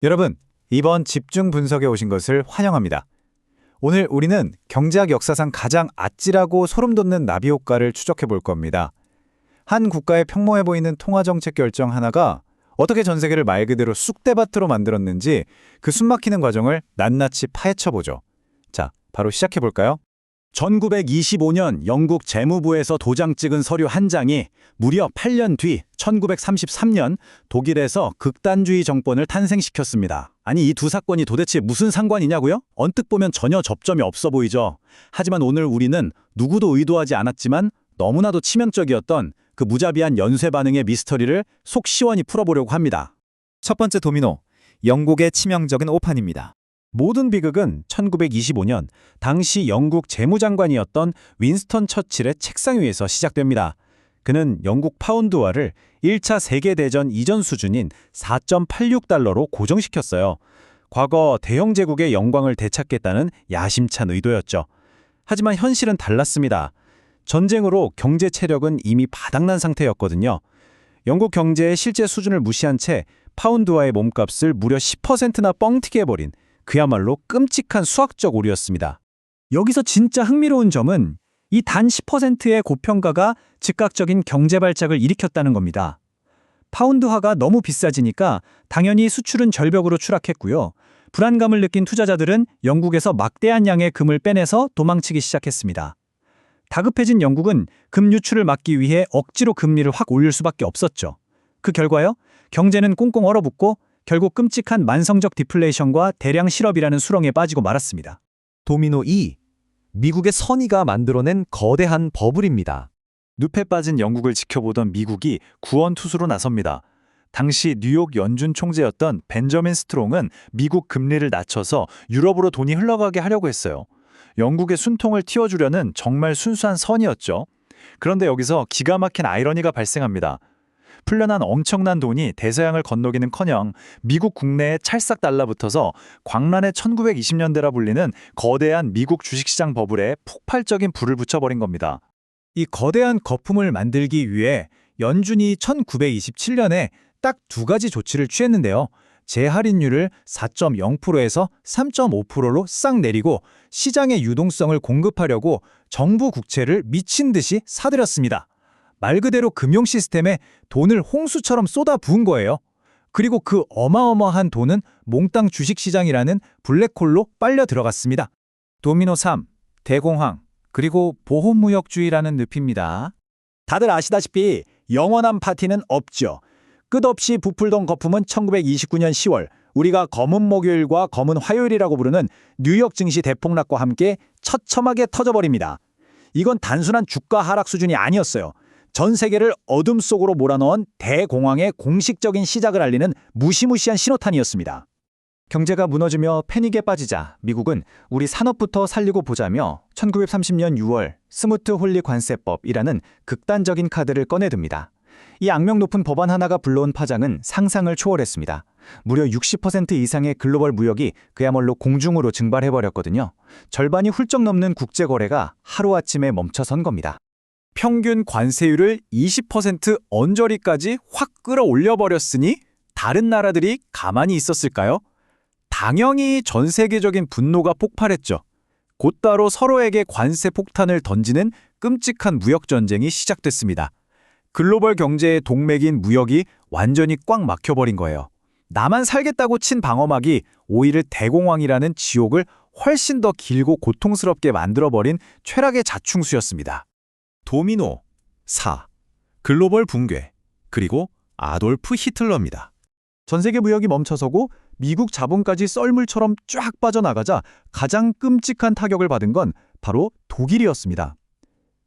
여러분, 이번 집중 분석에 오신 것을 환영합니다. 오늘 우리는 경제학 역사상 가장 아찔하고 소름 돋는 나비 효과를 추적해 볼 겁니다. 한 국가의 평범해 보이는 통화정책 결정 하나가 어떻게 전 세계를 말 그대로 쑥대밭으로 만들었는지 그 숨막히는 과정을 낱낱이 파헤쳐 보죠. 자, 바로 시작해 볼까요? 1925년 영국 재무부에서 도장 찍은 서류 한 장이 무려 8년 뒤 1933년 독일에서 극단주의 정권을 탄생시켰습니다. 아니, 이 두 사건이 도대체 무슨 상관이냐고요? 언뜻 보면 전혀 접점이 없어 보이죠. 하지만 오늘 우리는 누구도 의도하지 않았지만 너무나도 치명적이었던 그 무자비한 연쇄 반응의 미스터리를 속 시원히 풀어보려고 합니다. 첫 번째 도미노, 영국의 치명적인 오판입니다. 모든 비극은 1925년 당시 영국 재무장관이었던 윈스턴 처칠의 책상 위에서 시작됩니다. 그는 영국 파운드화를 1차 세계대전 이전 수준인 4.86달러로 고정시켰어요. 과거 대형 제국의 영광을 되찾겠다는 야심찬 의도였죠. 하지만 현실은 달랐습니다. 전쟁으로 경제 체력은 이미 바닥난 상태였거든요. 영국 경제의 실제 수준을 무시한 채 파운드화의 몸값을 무려 10%나 뻥튀기 해버린 그야말로 끔찍한 수학적 오류였습니다. 여기서 진짜 흥미로운 점은 이 단 10%의 고평가가 즉각적인 경제 발작을 일으켰다는 겁니다. 파운드화가 너무 비싸지니까 당연히 수출은 절벽으로 추락했고요. 불안감을 느낀 투자자들은 영국에서 막대한 양의 금을 빼내서 도망치기 시작했습니다. 다급해진 영국은 금 유출을 막기 위해 억지로 금리를 확 올릴 수밖에 없었죠. 그 결과요? 경제는 꽁꽁 얼어붙고 결국 끔찍한 만성적 디플레이션과 대량 실업이라는 수렁에 빠지고 말았습니다. 도미노 2. 미국의 선의가 만들어낸 거대한 버블입니다. 늪에 빠진 영국을 지켜보던 미국이 구원투수로 나섭니다. 당시 뉴욕 연준 총재였던 벤저민 스트롱은 미국 금리를 낮춰서 유럽으로 돈이 흘러가게 하려고 했어요. 영국의 순통을 틔워주려는 정말 순수한 선이었죠. 그런데 여기서 기가 막힌 아이러니가 발생합니다. 풀려난 엄청난 돈이 대서양을 건너기는커녕 미국 국내에 찰싹 달라붙어서 광란의 1920년대라 불리는 거대한 미국 주식시장 버블에 폭발적인 불을 붙여버린 겁니다. 이 거대한 거품을 만들기 위해 연준이 1927년에 딱 두 가지 조치를 취했는데요. 재할인율을 4.0%에서 3.5%로 싹 내리고 시장의 유동성을 공급하려고 정부 국채를 미친 듯이 사들였습니다. 말 그대로 금융 시스템에 돈을 홍수처럼 쏟아 부은 거예요. 그리고 그 어마어마한 돈은 몽땅 주식시장이라는 블랙홀로 빨려 들어갔습니다. 도미노 3, 대공황, 그리고 보호무역주의라는 늪입니다. 다들 아시다시피 영원한 파티는 없죠. 끝없이 부풀던 거품은 1929년 10월 우리가 검은 목요일과 검은 화요일이라고 부르는 뉴욕 증시 대폭락과 함께 처참하게 터져버립니다. 이건 단순한 주가 하락 수준이 아니었어요. 전 세계를 어둠 속으로 몰아넣은 대공황의 공식적인 시작을 알리는 무시무시한 신호탄이었습니다. 경제가 무너지며 패닉에 빠지자 미국은 우리 산업부터 살리고 보자며 1930년 6월 스무트 홀리 관세법이라는 극단적인 카드를 꺼내듭니다. 이 악명 높은 법안 하나가 불러온 파장은 상상을 초월했습니다. 무려 60% 이상의 글로벌 무역이 그야말로 공중으로 증발해버렸거든요. 절반이 훌쩍 넘는 국제거래가 하루아침에 멈춰선 겁니다. 평균 관세율을 20% 언저리까지 확 끌어올려버렸으니 다른 나라들이 가만히 있었을까요? 당연히 전 세계적인 분노가 폭발했죠. 곧바로 서로에게 관세 폭탄을 던지는 끔찍한 무역전쟁이 시작됐습니다. 글로벌 경제의 동맥인 무역이 완전히 꽉 막혀버린 거예요. 나만 살겠다고 친 방어막이 오히려 대공황이라는 지옥을 훨씬 더 길고 고통스럽게 만들어버린 최악의 자충수였습니다. 도미노 4. 글로벌 붕괴, 그리고 아돌프 히틀러입니다. 전 세계 무역이 멈춰서고 미국 자본까지 썰물처럼 쫙 빠져나가자 가장 끔찍한 타격을 받은 건 바로 독일이었습니다.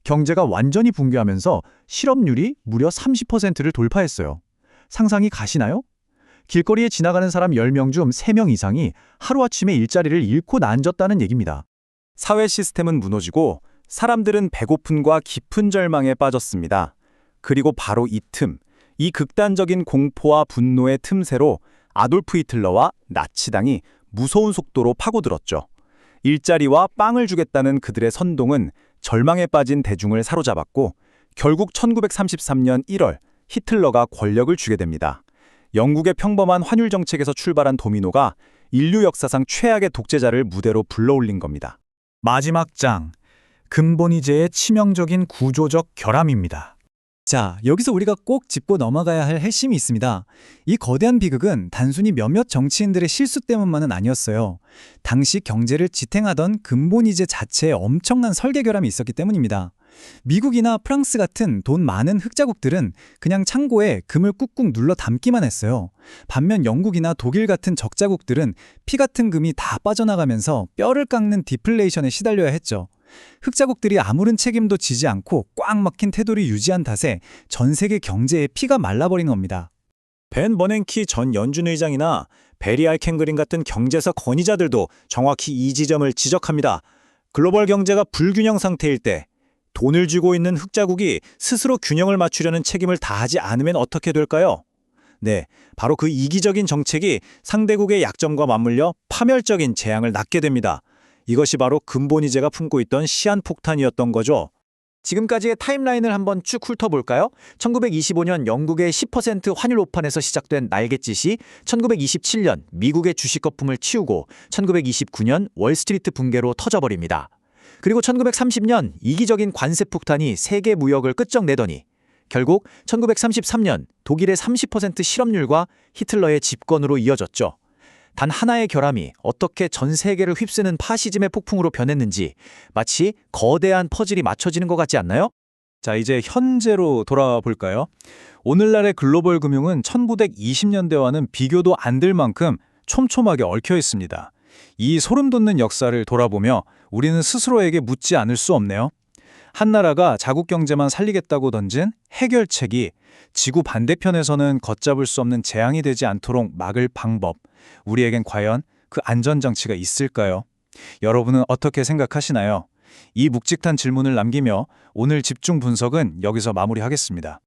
경제가 완전히 붕괴하면서 실업률이 무려 30%를 돌파했어요. 상상이 가시나요? 길거리에 지나가는 사람 10명 중 3명 이상이 하루아침에 일자리를 잃고 난졌다는 얘기입니다. 사회 시스템은 무너지고 사람들은 배고픔과 깊은 절망에 빠졌습니다. 그리고 바로 이 극단적인 공포와 분노의 틈새로 아돌프 히틀러와 나치당이 무서운 속도로 파고들었죠. 일자리와 빵을 주겠다는 그들의 선동은 절망에 빠진 대중을 사로잡았고 결국 1933년 1월 히틀러가 권력을 쥐게 됩니다. 영국의 평범한 환율 정책에서 출발한 도미노가 인류 역사상 최악의 독재자를 무대로 불러올린 겁니다. 마지막 장, 근본이제의 치명적인 구조적 결함입니다. 자, 여기서 우리가 꼭 짚고 넘어가야 할 핵심이 있습니다. 이 거대한 비극은 단순히 몇몇 정치인들의 실수 때문만은 아니었어요. 당시 경제를 지탱하던 근본이제 자체에 엄청난 설계 결함이 있었기 때문입니다. 미국이나 프랑스 같은 돈 많은 흑자국들은 그냥 창고에 금을 꾹꾹 눌러 담기만 했어요. 반면 영국이나 독일 같은 적자국들은 피 같은 금이 다 빠져나가면서 뼈를 깎는 디플레이션에 시달려야 했죠. 흑자국들이 아무런 책임도 지지 않고 꽉 막힌 태도를 유지한 탓에 전 세계 경제에 피가 말라버린 겁니다. 벤 버냉키 전 연준 의장이나 베리 알켄그린 같은 경제사 권위자들도 정확히 이 지점을 지적합니다. 글로벌 경제가 불균형 상태일 때 돈을 쥐고 있는 흑자국이 스스로 균형을 맞추려는 책임을 다하지 않으면 어떻게 될까요? 네, 바로 그 이기적인 정책이 상대국의 약점과 맞물려 파멸적인 재앙을 낳게 됩니다. 이것이 바로 근본이제가 품고 있던 시한폭탄이었던 거죠. 지금까지의 타임라인을 한번 쭉 훑어볼까요? 1925년 영국의 10% 환율 오판에서 시작된 날갯짓이 1927년 미국의 주식 거품을 치우고 1929년 월스트리트 붕괴로 터져버립니다. 그리고 1930년 이기적인 관세 폭탄이 세계 무역을 끝정내더니 결국 1933년 독일의 30% 실업률과 히틀러의 집권으로 이어졌죠. 단 하나의 결함이 어떻게 전 세계를 휩쓰는 파시즘의 폭풍으로 변했는지 마치 거대한 퍼즐이 맞춰지는 것 같지 않나요? 자, 이제 현재로 돌아볼까요? 오늘날의 글로벌 금융은 1920년대와는 비교도 안 될 만큼 촘촘하게 얽혀 있습니다. 이 소름 돋는 역사를 돌아보며 우리는 스스로에게 묻지 않을 수 없네요. 한 나라가 자국 경제만 살리겠다고 던진 해결책이 지구 반대편에서는 걷잡을 수 없는 재앙이 되지 않도록 막을 방법, 우리에겐 과연 그 안전장치가 있을까요? 여러분은 어떻게 생각하시나요? 이 묵직한 질문을 남기며 오늘 집중 분석은 여기서 마무리하겠습니다.